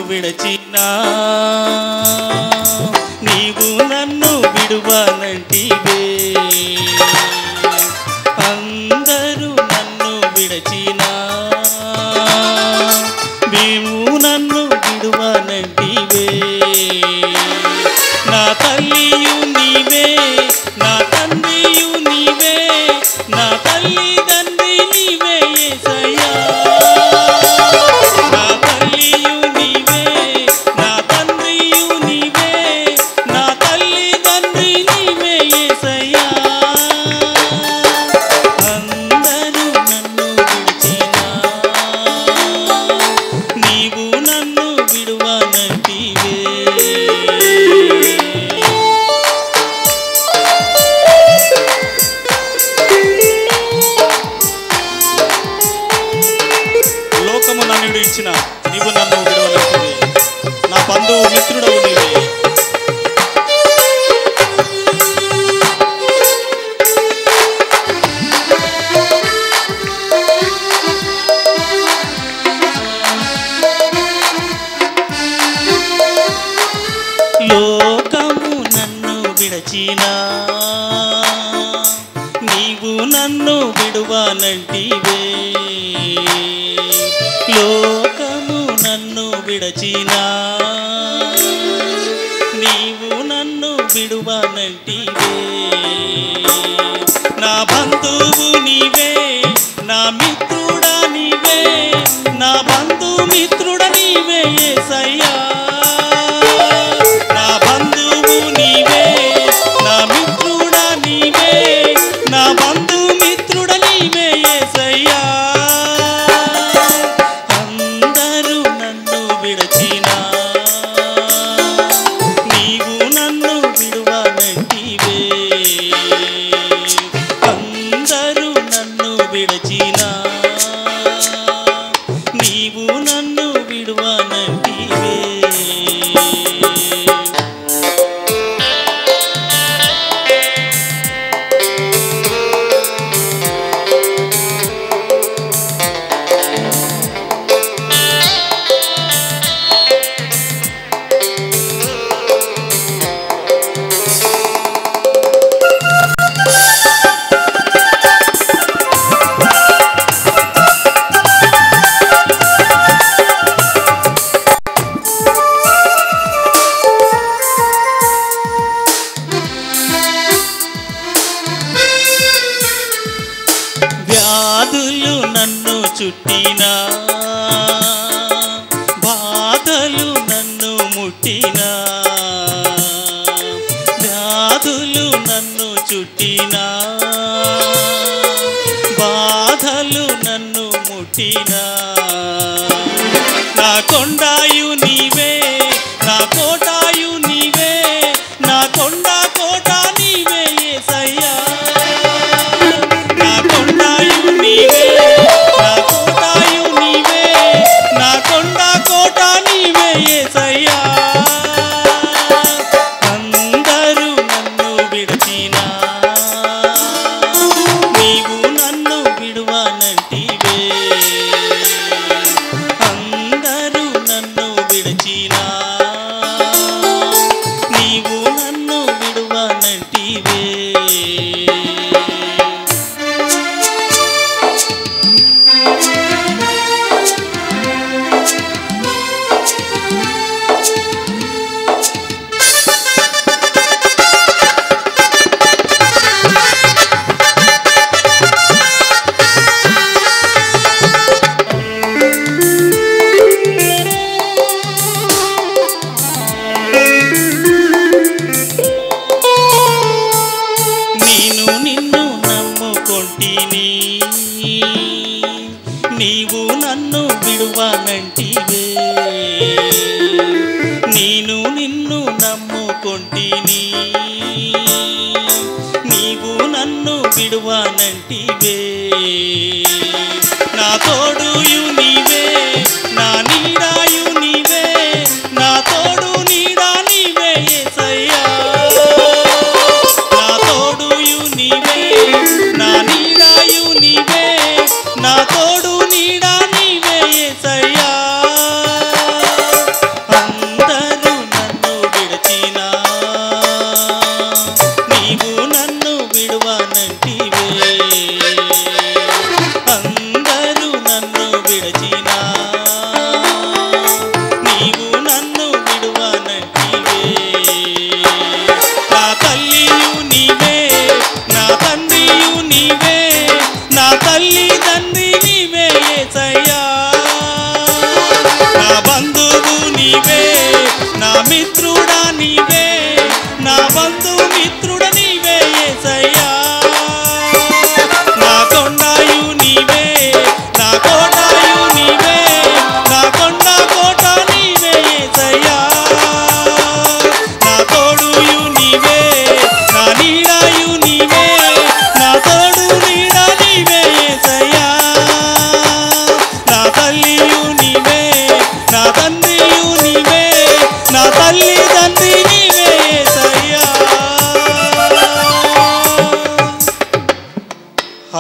విడచినా నీవు నన్ను విడువనంటివే. అందరూ నన్ను విడచినా నీవు నన్ను విడువనంటివే. నా తల్లియు నీవే, నా తండ్రియు నీవే, నా తల్లిదండ్రి నీవే యేసయ్యా. నా తల్లియు నీవే, నా తండ్రియు నీవే, నా తల్లిదండ్రి నీవే యేసయ్యా. అందరూ నన్ను విడిచినా నీవు నన్ను విడువనంటివే. లోకము నన్ను విడిచిన నీవు నన్ను విడవనంటివే. నా బంధువు మిత్రుడవు నీవే. లోకము నన్ను విడచినా నీవు నన్ను విడువనంటివే. లోకము నన్ను విడచినా నీవు నన్ను విడువనంటివే. నా బంధువు నీవే, నా మిత్రుడా నీవే, నా బంధు మిత్రుడ నీవే యేసయ్యా. నా బంధువు నీవే, నా మిత్రుడా నీవే, నా బంధు మిత్రుడ నీవే యేసయ్యా. అందరూ నన్ను విడచినా నీవు నన్ను విడువనంటివే. అందరూ నన్ను విడచినా నీవు నన్ను విడువనంటివే. వ్యాధులు నన్ను చుట్టినా, బాధలు నన్ను ముట్టినా, వ్యాధులు నన్ను చుట్టినా, బాధలు నన్ను ముట్టినా, నా కొండాయు నీవే, నా కోటాయు నీవే, నా కొండ కోట నీవే యేసయ్యా. నా కొండాయు నీవే, నా కోటాయు నీవే, నా కొండ కోట నీవే యేసయ్యా. అందరూ నన్ను విడచినా నీవు నన్ను విడువనంటివే. అందరూ నన్ను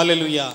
హల్లెలూయా.